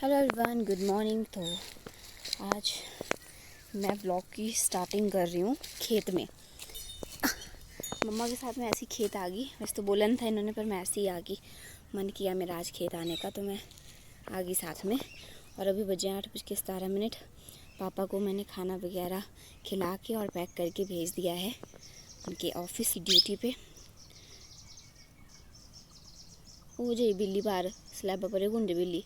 Hello everyone, good morning. तो आज मैं ब्लॉग की स्टार्टिंग कर रही हूँ खेत में। मम्मा के साथ मैं ऐसी खेत आ गई। वैसे तो बोला नहीं था इन्होंने, पर मैं ऐसे ही आ गई। मन किया मेरा आज खेत आने का, तो मैं आ गई साथ में। और अभी बजे 8:17। पापा को मैंने खाना वगैरह खिला के और पैक करके भेज दिया है उनके ऑफिस की ड्यूटी पे। वो जो बिल्ली बाहर स्लैब पर गुंडे बिल्ली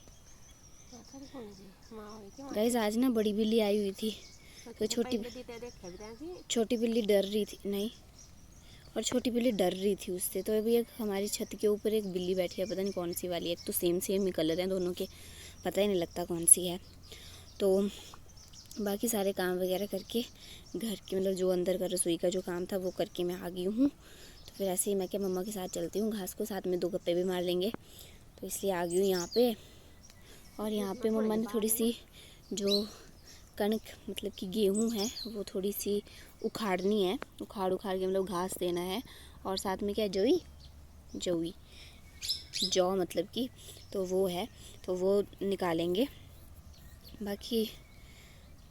गाइस, आज ना बड़ी बिल्ली आई हुई थी, तो छोटी बिल्ली डर रही थी। नहीं, और छोटी बिल्ली डर रही थी उससे। तो अभी एक हमारी छत के ऊपर एक बिल्ली बैठी है, पता नहीं कौन सी वाली है। एक तो सेम ही कलर हैं दोनों के, पता ही नहीं लगता कौन सी है। तो बाकी सारे काम वगैरह करके घर के मतलब जो अंदर का रसोई का जो काम था वो करके मैं आ गई हूँ। तो फिर ऐसे ही मैं क्या मम्मा के साथ चलती हूँ घास को, साथ में 2 गप्पे भी मार लेंगे। तो इसलिए आ गई हूँ यहाँ पे। और यहाँ पे मम्मा ने थोड़ी सी जो कणक मतलब कि गेहूँ है वो थोड़ी सी उखाड़नी है, उखाड़ के मतलब घास देना है। और साथ में क्या जौ मतलब कि, तो वो है, तो वो निकालेंगे। बाकी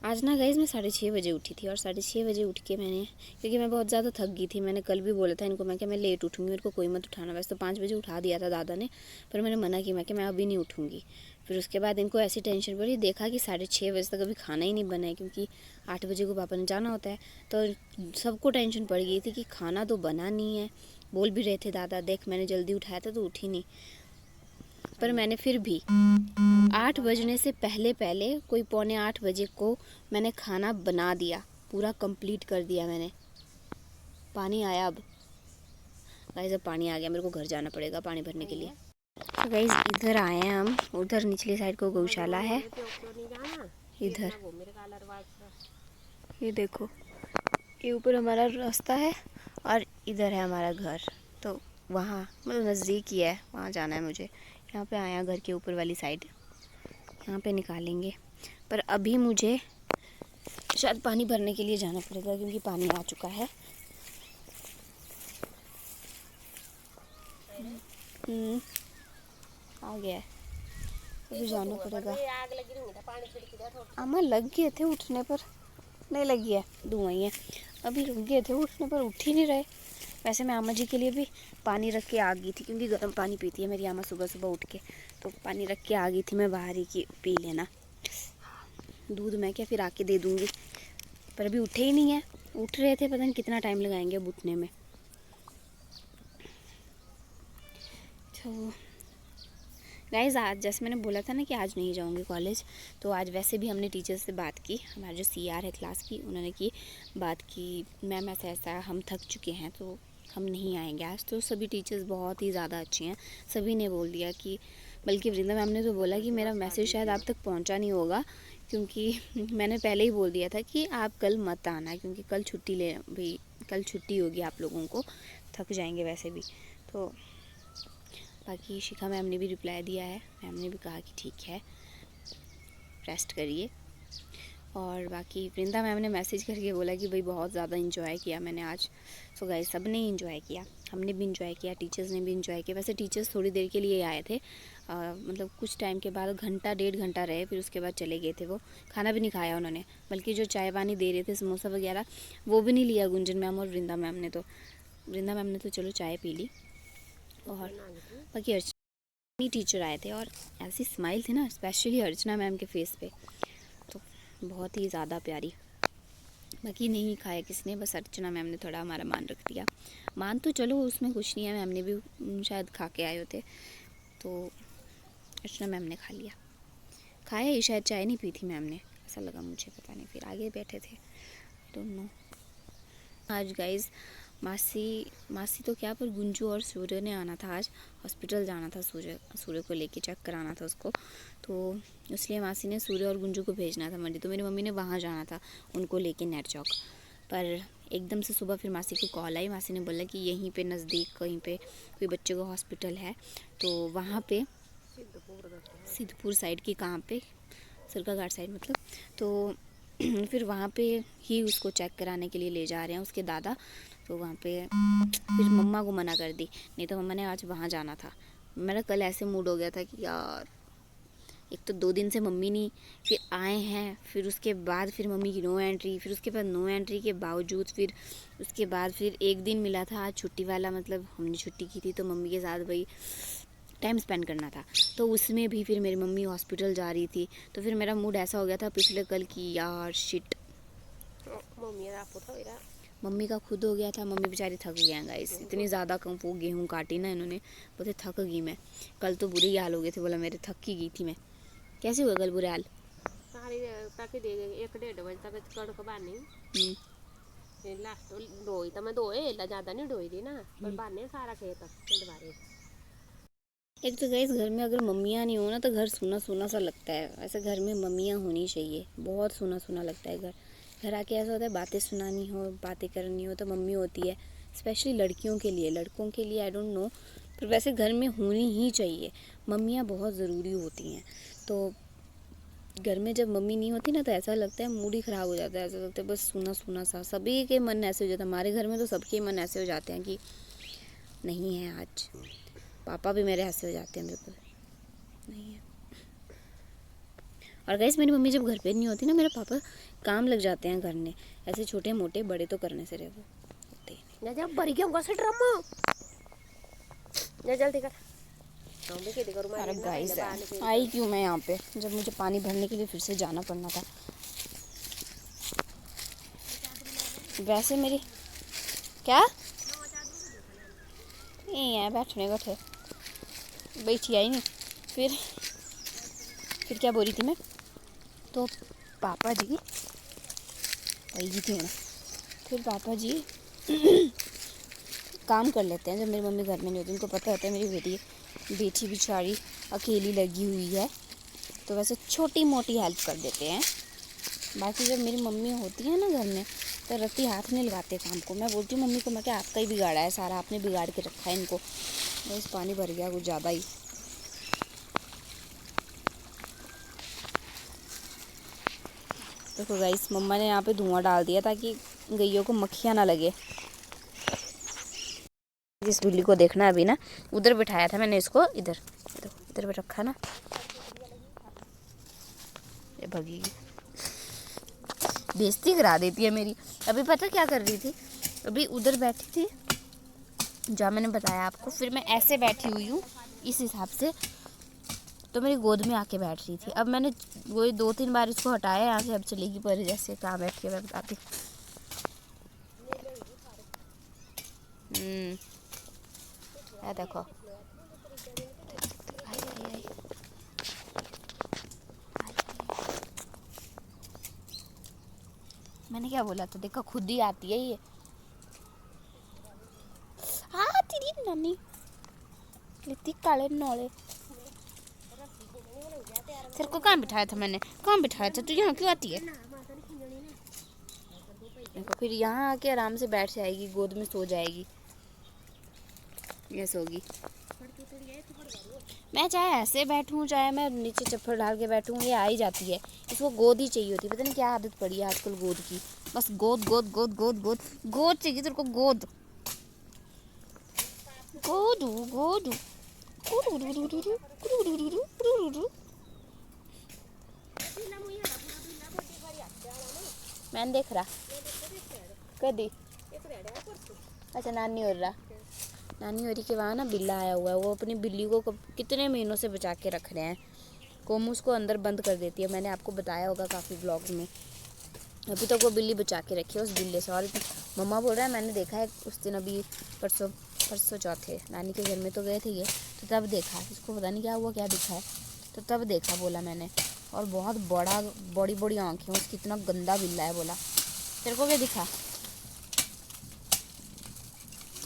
आज ना गाइस मैं 6:30 बजे उठी थी। और 6:30 बजे उठ के मैंने, क्योंकि मैं बहुत ज़्यादा थक गई थी, मैंने कल भी बोला था इनको, मैं लेट उठूँगी, मेरे को कोई मत उठाना। वैसे तो 5 बजे उठा दिया था दादा ने, पर मैंने मना की, मैं अभी नहीं उठूँगी। फिर उसके बाद इनको ऐसी टेंशन पड़ी, देखा कि 6:30 बजे तक अभी खाना ही नहीं बना है, क्योंकि 8 बजे को पापा ने जाना होता है। तो सबको टेंशन पड़ गई थी कि खाना तो बना नहीं है। बोल भी रहे थे दादा, देख मैंने जल्दी उठाया था तो उठी नहीं। पर मैंने फिर भी 8 बजने से पहले कोई 7:45 बजे को मैंने खाना बना दिया, पूरा कंप्लीट कर दिया मैंने। पानी आया अब गाइस, अब पानी आ गया, मेरे को घर जाना पड़ेगा पानी भरने के लिए। तो गाइस इधर आए हैं हम, उधर निचली साइड को गौशाला है। इधर ये देखो, ये ऊपर हमारा रास्ता है और इधर है हमारा घर। तो वहाँ मतलब नज़दीक ही है, वहाँ जाना है मुझे। यहाँ पे आया घर के ऊपर वाली साइड, यहाँ पे निकालेंगे। पर अभी मुझे शायद पानी भरने के लिए जाना पड़ेगा, क्योंकि पानी आ चुका है। आ गया है, अभी जाना पड़ेगा। अम्मा लग गए थे उठने पर, नहीं लगी है, धुआं ही है। अभी रुक गए थे उठने पर, उठ ही नहीं रहे। वैसे मैं अम्मा जी के लिए भी पानी रख के आ गई थी, क्योंकि गर्म पानी पीती है मेरी अम्मा सुबह सुबह उठ के। तो पानी रख के आ गई थी मैं बाहर ही कि पी लेना दूध, मैं क्या फिर आके दे दूँगी। पर अभी उठे ही नहीं है, उठ रहे थे, पता नहीं कितना टाइम लगाएंगे अब उठने में। तो गाइज़ आज जैसे मैंने बोला था ना कि आज नहीं जाऊंगी कॉलेज, तो आज वैसे भी हमने टीचर से बात की, हमारे जो CR है क्लास की, उन्होंने की बात की, मैम ऐसा हम थक चुके हैं तो हम नहीं आएंगे आज। तो सभी टीचर्स बहुत ही ज़्यादा अच्छे हैं, सभी ने बोल दिया कि, बल्कि वृंदा मैम ने तो बोला कि मेरा मैसेज शायद आप तक पहुँचा नहीं होगा, क्योंकि मैंने पहले ही बोल दिया था कि आप कल मत आना, क्योंकि कल छुट्टी ले भाई, कल छुट्टी होगी आप लोगों को, थक जाएंगे वैसे भी। तो बाकी शिखा मैम ने भी रिप्लाई दिया है, मैम ने भी कहा कि ठीक है रेस्ट करिए। और बाकी वृंदा मैम ने मैसेज करके बोला कि भाई बहुत ज़्यादा इंजॉय किया मैंने आज। सो गाइस सब ने इंजॉय किया, हमने भी इंजॉय किया, टीचर्स ने भी इंजॉय किया। वैसे टीचर्स थोड़ी देर के लिए आए थे, मतलब कुछ टाइम के बाद, घंटा 1.5 घंटा रहे, फिर उसके बाद चले गए थे। वो खाना भी नहीं खाया उन्होंने, बल्कि जो चाय पानी दे रहे थे समोसा वगैरह वो भी नहीं लिया गुंजन मैम और वृंदा मैम ने। तो वृंदा मैम ने तो चलो चाय पी ली। और बाकी अर्चना टीचर आए थे, और ऐसी स्माइल थी ना स्पेशली अर्चना मैम के फेस पे, तो बहुत ही ज़्यादा प्यारी। बाकी नहीं खाया किसने, बस अर्चना मैम ने थोड़ा हमारा मान रख दिया। मान तो चलो उसमें कुछ नहीं है, मैम ने भी शायद खा के आए होते, तो अर्चना मैम ने खा लिया। खाया ही शायद, चाय नहीं पी थी मैम ने, ऐसा लगा मुझे, पता नहीं, फिर आगे बैठे थे दोनों। आज गाइज मासी तो क्या, पर गुंजू और सूर्य ने आना था आज, हॉस्पिटल जाना था सूर्य को लेके, चेक कराना था उसको। तो इसलिए मासी ने सूर्य और गुंजू को भेजना था मंडी, तो मेरी मम्मी ने वहाँ जाना था उनको लेके नेट चौक। पर एकदम से सुबह फिर मासी की कॉल आई, मासी ने बोला कि यहीं पे नज़दीक कहीं पे कोई बच्चे को हॉस्पिटल है, तो वहाँ पे सिद्धपुर साइड की, कहाँ पे, सरकाघाट साइड मतलब। तो फिर वहाँ पे ही उसको चेक कराने के लिए ले जा रहे हैं उसके दादा। तो वहाँ पे फिर मम्मा को मना कर दी, नहीं तो मम्मा ने आज वहाँ जाना था। मेरा कल ऐसे मूड हो गया था कि यार एक तो 2 दिन से मम्मी नहीं, फिर आए हैं, फिर उसके बाद फिर मम्मी की नो एंट्री, फिर उसके बाद नो एंट्री के बावजूद फिर उसके बाद फिर एक दिन मिला था आज छुट्टी वाला, मतलब हमने छुट्टी की थी तो मम्मी के साथ भाई टाइम स्पेंड करना था। तो उसमें भी फिर मेरी मम्मी हॉस्पिटल जा रही थी, तो फिर मेरा मूड ऐसा हो गया था पिछले कल की, यार शिट। मम्मी का खुद हो गया था, मम्मी बेचारी थक गई हैं गाइस, इतनी ज़्यादा कम वो गेहूँ काटी ना इन्होंने, बोलते थक गई मैं। कल तो बुरे हाल हो गए थे, बोला मेरे थक ही गई थी मैं। कैसे हुआ कल बुरे हाल? तक दे 1-1.5 बजे तक कड़क बानी लास्ट डोई तो मैं डोए ज़्यादा नहीं डोई थी ना, पर बाने सारा खेत दोबारे। एक तो गाइस घर में अगर मम्मियाँ नहीं हो ना तो घर सूना सूना सा लगता है, ऐसे घर में मम्मियाँ होनी चाहिए, बहुत सूना सूना लगता है घर। घर आके ऐसा होता है बातें सुनानी हो, बातें करनी हो तो मम्मी होती है, स्पेशली लड़कियों के लिए, लड़कों के लिए आई डोंट नो, पर वैसे घर में होनी ही चाहिए, मम्मियाँ बहुत ज़रूरी होती हैं। तो घर में जब मम्मी नहीं होती ना तो ऐसा लगता है मूड ही ख़राब हो जाता है, ऐसा लगता है बस सूना सूना सा, सभी के मन ऐसे हो जाता है, हमारे घर में तो सबके मन ऐसे हो जाते हैं कि नहीं है आज। पापा भी मेरे ऐसे हो जाते हैं, बिल्कुल नहीं है। और गाइस मेरी मम्मी जब घर पे नहीं होती ना, मेरे पापा काम लग जाते हैं करने, ऐसे छोटे मोटे बड़े तो करने से रहे वो होते ही नहीं। जब भर गया से ड्रम जल्दी कर। अरे गाइस आई क्यों मैं यहाँ पे, जब मुझे पानी भरने के लिए फिर से जाना पड़ना था। वैसे मेरी क्या यही है बैठने को थे, बैठी आई नहीं। फिर क्या बोल रही थी मैं, तो पापा जी वही थी मैं, फिर पापा जी काम कर लेते हैं जब मेरी मम्मी घर में नहीं होती, उनको पता होता है मेरी बेटी बेचारी अकेली लगी हुई है, तो वैसे छोटी मोटी हेल्प कर देते हैं। बाकी जब मेरी मम्मी होती है ना घर में तो रत्ती हाथ नहीं लगाते काम को। मैं बोलती हूँ मम्मी को, मैं क्या आपका ही बिगाड़ा है सारा, आपने बिगाड़ के रखा है इनको। बस पानी भर गया कुछ ज़्यादा ही। देखो गाइस मम्मा ने यहाँ पे धुआं डाल दिया ताकि गैयों को मक्खियाँ ना लगे। जिस बिल्ली को देखना अभी ना, उधर बिठाया था मैंने इसको, इधर इधर पे रखा ना, ये भगेगी, बेइज्जती करा देती है मेरी। अभी पता क्या कर रही थी, अभी उधर बैठी थी जहाँ मैंने बताया आपको, फिर मैं ऐसे बैठी हुई हूँ इस हिसाब से, तो मेरी गोद में आके बैठ रही थी। अब मैंने वही 2-3 बार इसको हटाया यहाँ से, अब चलेगी पर जैसे कहाँ बैठ के मैं बताती। देखो मैंने क्या बोला था, देखो खुद ही आती है ये। हाँ तेरी नानी लेती काले नौले। तेरे को कहाँ बिठाया था मैंने, कहाँ बिठाया था, तू यहाँ क्यों आती है? देखो फिर यहाँ आके आराम से बैठ जाएगी, गोद में सो जाएगी, ये सोगी। मैं चाहे ऐसे बैठूं चाहे मैं नीचे चप्पल डाल के बैठूं, ये आ ही जाती है, इसको गोद ही चाहिए होती है। पता नहीं क्या आदत पड़ी है आजकल गोद की, बस गोद गोद गोद गोद गोद गोद चाहिए तेरे को, गोद गोद गोद। मैंने देख रहा कदी, अच्छा नानी हो रहा, नानी होरी के वहाँ ना बिल्ला आया हुआ है, वो अपनी बिल्ली को कितने महीनों से बचा के रख रहे हैं। कोमू उसको अंदर बंद कर देती है, मैंने आपको बताया होगा काफ़ी ब्लॉग्स में। अभी तक वो बिल्ली बचा के रखी है उस बिल्ले से। और मम्मा बोल रहा है मैंने देखा है उस दिन, अभी परसों चौथे नानी के घर में तो गए थे ये, तो तब देखा, इसको पता नहीं क्या हुआ क्या दिखा है, तो तब देखा बोला मैंने। और बहुत बड़ी बड़ी आँखें उसकी, इतना गंदा बिल्ला है बोला। तेरे को क्या दिखा,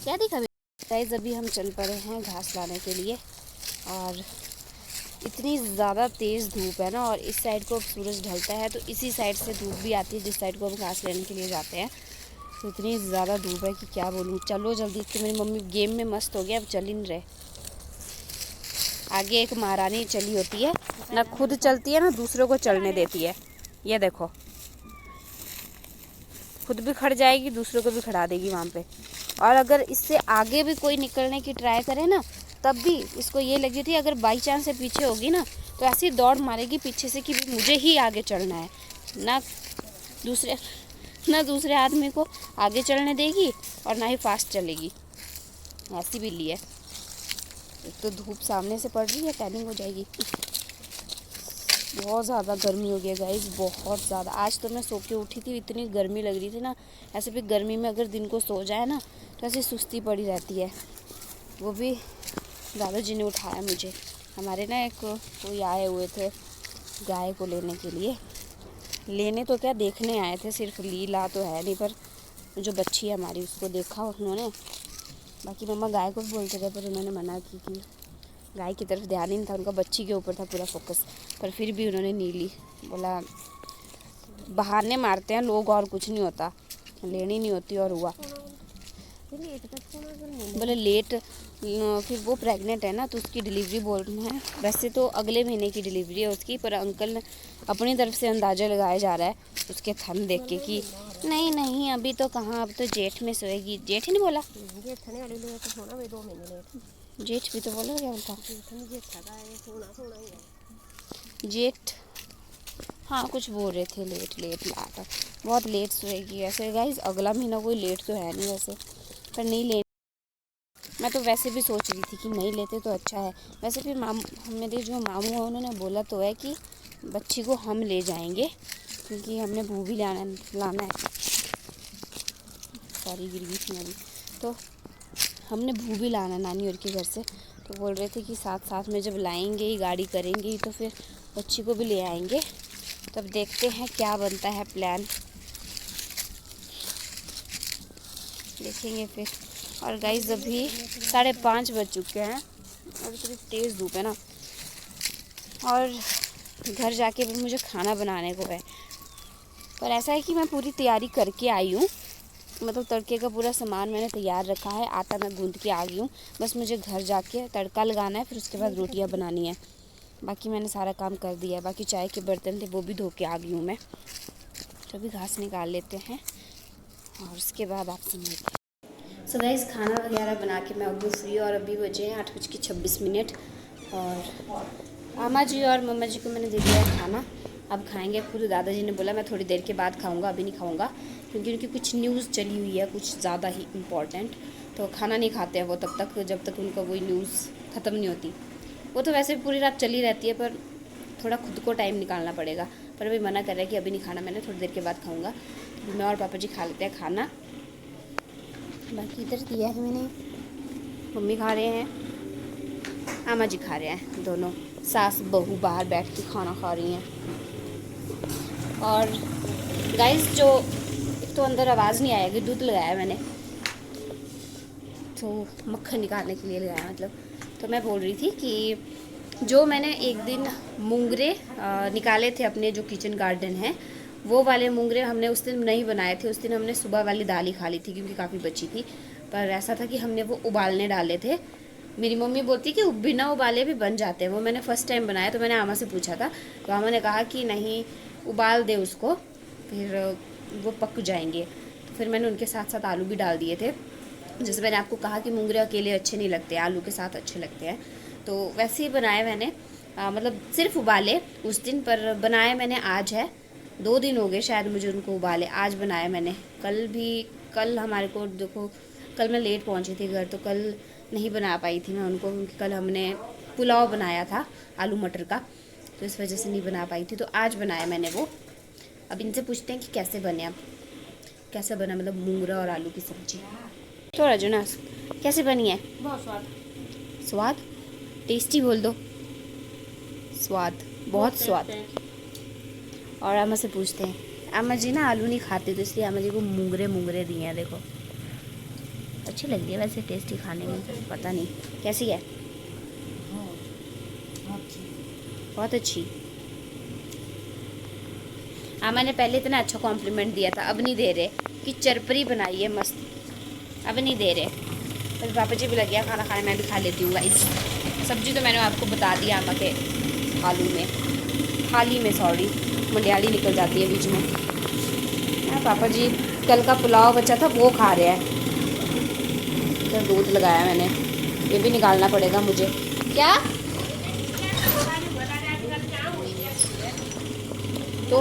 क्या दिखा? गाइस अभी हम चल पड़े हैं घास लाने के लिए, और इतनी ज़्यादा तेज़ धूप है ना, और इस साइड को अब सूरज ढलता है तो इसी साइड से धूप भी आती है जिस साइड को हम घास लेने के लिए जाते हैं। तो इतनी ज़्यादा धूप है कि क्या बोलूँ। चलो जल्दी, कि मेरी मम्मी गेम में मस्त हो गया, अब चल ही नहीं रहे। आगे एक महारानी चली होती है ना, खुद चलती है ना दूसरों को चलने देती है। ये देखो खुद भी खड़ जाएगी, दूसरों को भी खड़ा देगी वहाँ पे। और अगर इससे आगे भी कोई निकलने की ट्राई करे ना, तब भी इसको ये लगी थी अगर बाई चांस से पीछे होगी ना तो ऐसी दौड़ मारेगी पीछे से कि भी मुझे ही आगे चलना है, ना दूसरे आदमी को आगे चलने देगी और ना ही फास्ट चलेगी। ऐसी बिल्ली है। एक तो धूप सामने से पड़ रही है, टैनिंग हो जाएगी। बहुत ज़्यादा गर्मी हो गई है गाइस, बहुत ज़्यादा। आज तो मैं सो के उठी थी, इतनी गर्मी लग रही थी ना। ऐसे भी गर्मी में अगर दिन को सो जाए ना तो ऐसी सुस्ती पड़ी रहती है। वो भी दादा जी ने उठाया मुझे। हमारे ना एक कोई आए हुए थे गाय को लेने के लिए, लेने तो क्या देखने आए थे, सिर्फ लीला तो है नहीं, पर जो बच्ची है हमारी उसको देखा उन्होंने। बाकी मम्मा गाय को भी बोलते थे, पर उन्होंने मना की कि गाय की तरफ ध्यान ही नहीं था उनका, बच्ची के ऊपर था पूरा फोकस। पर फिर भी उन्होंने नहीं ली। बोला बहाने मारते हैं लोग और कुछ नहीं होता, लेनी नहीं होती और हुआ। बोले लेट, फिर वो प्रेग्नेंट है ना तो उसकी डिलीवरी बोल रहे हैं। वैसे तो अगले महीने की डिलीवरी है उसकी, पर अंकल ने अपनी तरफ से अंदाज़ा लगाया जा रहा है उसके थन देख के कि नहीं अभी तो कहाँ, अब तो जेठ में सोएगी। जेठ ही नहीं बोला, जेठ भी तो बोला क्या बोलता, जेठ हाँ कुछ बोल रहे थे, लेट लाता बहुत लेट सोएगी। ऐसे गाइस अगला महीना कोई लेट तो है नहीं वैसे, पर नहीं ले, मैं तो वैसे भी सोच रही थी कि नहीं लेते तो अच्छा है। वैसे भी मेरे जो मामू हैं उन्होंने बोला तो है कि बच्ची को हम ले जाएंगे, क्योंकि हमने भूभी लाना है। सारी गिर गई थी अभी, तो हमने भूभी लाना नानी और के घर से। तो बोल रहे थे कि साथ में जब लाएंगे ही, गाड़ी करेंगे ही, तो फिर बच्ची को भी ले आएंगे। तब देखते हैं क्या बनता है प्लान, देखेंगे फिर। और गाइस अभी 5:30 बज चुके हैं और इतनी तेज़ धूप है ना, और घर जाके भी मुझे खाना बनाने को है। पर ऐसा है कि मैं पूरी तैयारी करके आई हूँ, मतलब तड़के का पूरा सामान मैंने तैयार रखा है, आटा मैं गूंद के आ गई हूँ। बस मुझे घर जाके तड़का लगाना है, फिर उसके बाद रोटियाँ बनानी है। बाकी मैंने सारा काम कर दिया है। बाकी चाय के बर्तन थे वो भी धो के आ गई हूँ मैं। तो अभी घास निकाल लेते हैं और उसके बाद आपसे मिलते हैं। सो गाइस खाना वगैरह बना के मैं अभी फ्री, और अभी बजे हैं 8:26। और मामा जी और मम्मा जी को मैंने दे दिया है खाना, अब खाएंगे खुद। दादाजी ने बोला मैं थोड़ी देर के बाद खाऊंगा, अभी नहीं खाऊंगा, क्योंकि उनकी कुछ न्यूज़ चली हुई है, कुछ ज़्यादा ही इम्पॉर्टेंट। तो खाना नहीं खाते हैं वो तब तक, जब तक उनका वही न्यूज़ ख़त्म नहीं होती। वो तो वैसे पूरी रात चली रहती है, पर थोड़ा खुद को टाइम निकालना पड़ेगा। पर अभी मना कर रहा है कि अभी नहीं खाना मैंने, थोड़ी देर के बाद खाऊंगा। मैं और पापा जी खा लेते हैं खाना। बाकी इधर दिया है मैंने, मम्मी खा रहे हैं, आमा जी खा रहे हैं, दोनों सास बहू बाहर बैठ के खाना खा रही हैं। और गाइस जो एक तो अंदर आवाज़ नहीं आएगी, दूध लगाया मैंने, तो मक्खन निकालने के लिए लगाया मतलब। तो मैं बोल रही थी कि जो मैंने एक दिन मूंगरे निकाले थे अपने जो किचन गार्डन है, वो वाले मूंगरे हमने उस दिन नहीं बनाए थे। उस दिन हमने सुबह वाली दाल ही खा ली थी, क्योंकि काफ़ी बची थी। पर ऐसा था कि हमने वो उबालने डाले थे। मेरी मम्मी बोलती कि बिना उबाले भी बन जाते हैं। वो मैंने फ़र्स्ट टाइम बनाया, तो मैंने आमा से पूछा था, तो आमा ने कहा कि नहीं उबाल दे उसको, फिर वो पक जाएंगे। तो फिर मैंने उनके साथ साथ आलू भी डाल दिए थे। जैसे मैंने आपको कहा कि मूंगरे अकेले अच्छे नहीं लगते, आलू के साथ अच्छे लगते हैं, तो वैसे ही बनाए मैंने। मतलब सिर्फ उबाले उस दिन, पर बनाए मैंने आज है। 2 दिन हो गए शायद मुझे उनको उबाले, आज बनाया मैंने। कल हमारे को देखो, कल मैं लेट पहुंची थी घर, तो कल नहीं बना पाई थी मैं उनको, क्योंकि कल हमने पुलाव बनाया था आलू मटर का, तो इस वजह से नहीं बना पाई थी। तो आज बनाया मैंने वो। अब इनसे पूछते हैं कि कैसे बने, अब कैसे बना मतलब मूंगरा और आलू की सब्जी। थोड़ा जो ना कैसे बनी है? बहुत स्वाद। स्वाद टेस्टी बोल दो, स्वाद बहुत स्वाद। और अम्मा से पूछते हैं, अम्मा जी ना आलू नहीं खाते, तो इसलिए अम्मा जी को मूंगरे दिए हैं। देखो अच्छी लग रही है वैसे, टेस्टी खाने में, पता नहीं कैसी है। बहुत अच्छी। अम्मा ने पहले इतना अच्छा कॉम्प्लीमेंट दिया था, अब नहीं दे रहे कि चरपरी बनाई है मस्त, अब नहीं दे रहे। फिर पापा जी भी लग गया खाना खाने, मैं भी खा लेती हूँ गाइस। सब्जी तो मैंने आपको बता दिया, अम्मा के थाली में सॉरी, मलयाली निकल जाती है बीच में। पापा जी कल का पुलाव बचा था वो खा रहे हैं। तो दूध लगाया मैंने, ये भी निकालना पड़ेगा मुझे। क्या तो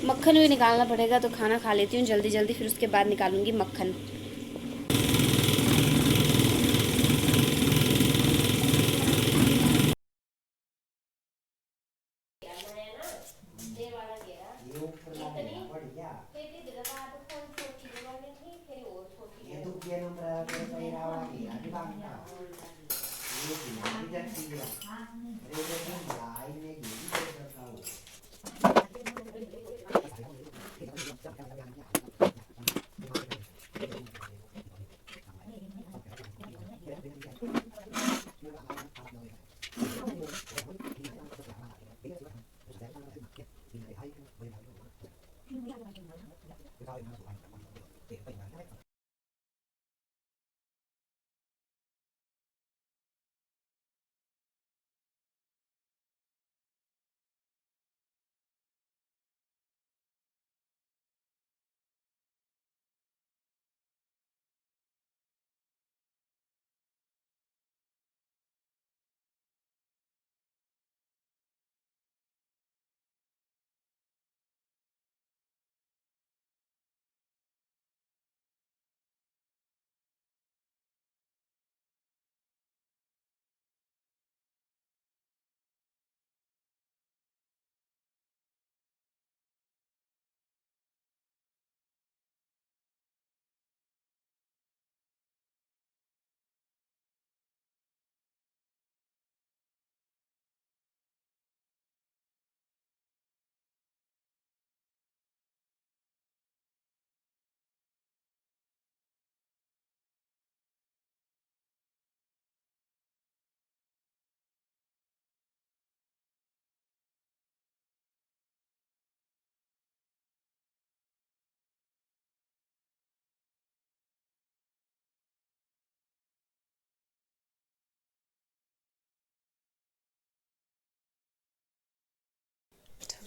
मक्खन भी निकालना पड़ेगा, तो खाना खा लेती हूँ जल्दी जल्दी, फिर उसके बाद निकालूंगी मक्खन।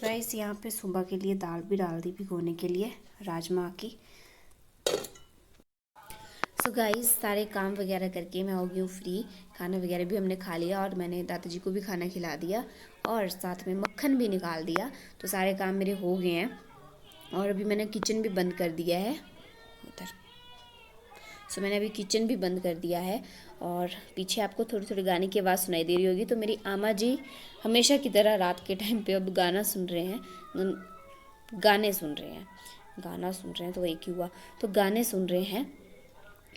गाइस यहाँ पे सुबह के लिए दाल भी डाल दी भिगोने के लिए, राजमा की। सो गाइस सारे काम वगैरह करके मैं हो गई हूँ फ्री। खाना वगैरह भी हमने खा लिया और मैंने दादाजी को भी खाना खिला दिया और साथ में मक्खन भी निकाल दिया। तो सारे काम मेरे हो गए हैं और अभी मैंने किचन भी बंद कर दिया है उधर। सो मैंने अभी किचन भी बंद कर दिया है और पीछे आपको थोड़ी थोड़ी गाने की आवाज़ सुनाई दे रही होगी। तो मेरी आमा जी हमेशा की तरह रात के टाइम पे अब गाना सुन रहे हैं, गाने सुन रहे हैं, गाना सुन रहे हैं तो एक ही हुआ, तो गाने सुन रहे हैं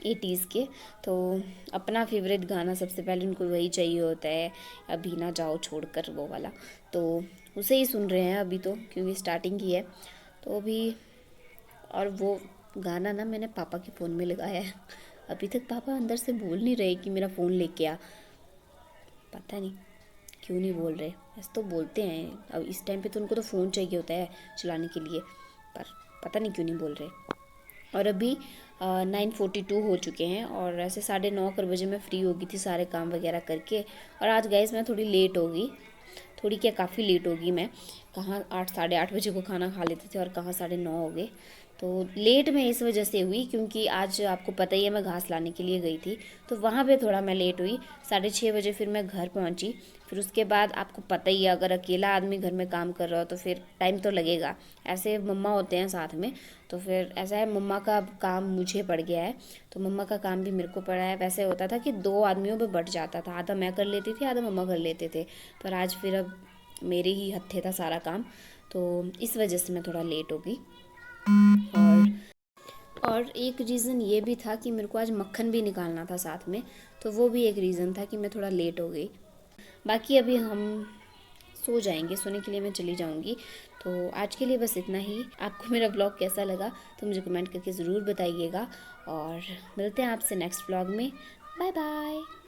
80s के। तो अपना फेवरेट गाना सबसे पहले उनको वही चाहिए होता है, अभी ना जाओ छोड़कर, वो वाला। तो उसे ही सुन रहे हैं अभी तो, क्योंकि स्टार्टिंग की है तो अभी। और वो गाना ना मैंने पापा के फ़ोन में लगाया है। अभी तक पापा अंदर से बोल नहीं रहे कि मेरा फ़ोन लेके आ, पता नहीं क्यों नहीं बोल रहे। ऐसे तो बोलते हैं, अब इस टाइम पे तो उनको तो फ़ोन चाहिए होता है चलाने के लिए, पर पता नहीं क्यों नहीं बोल रहे। और अभी 9:42 हो चुके हैं और ऐसे 9:30 बजे मैं फ्री हो गई थी सारे काम वगैरह करके। और आज गाइस मैं थोड़ी लेट हो गई, थोड़ी क्या काफ़ी लेट होगी मैं। कहाँ 8 8:30 बजे को खाना खा लेते थे और कहाँ 9:30 हो गए। तो लेट में इस वजह से हुई क्योंकि आज आपको पता ही है मैं घास लाने के लिए गई थी, तो वहाँ पे थोड़ा मैं लेट हुई। 6:30 बजे फिर मैं घर पहुँची। फिर उसके बाद आपको पता ही है अगर अकेला आदमी घर में काम कर रहा हो तो फिर टाइम तो लगेगा। ऐसे मम्मा होते हैं साथ में, तो फिर ऐसा है मम्मा का काम मुझे पड़ गया है, तो मम्मा का काम भी मेरे को पड़ा है। वैसे होता था कि 2 आदमियों में बट जाता था, आधा मैं कर लेती थी आधा मम्मा कर लेते थे, पर आज फिर अब मेरे ही हत्थे था सारा काम, तो इस वजह से मैं थोड़ा लेट हो गई। और एक रीज़न ये भी था कि मेरे को आज मक्खन भी निकालना था साथ में, तो वो भी एक रीज़न था कि मैं थोड़ा लेट हो गई। बाकी अभी हम सो जाएंगे, सोने के लिए मैं चली जाऊंगी। तो आज के लिए बस इतना ही। आपको मेरा ब्लॉग कैसा लगा तो मुझे कमेंट करके ज़रूर बताइएगा और मिलते हैं आपसे नेक्स्ट ब्लॉग में। Bye bye.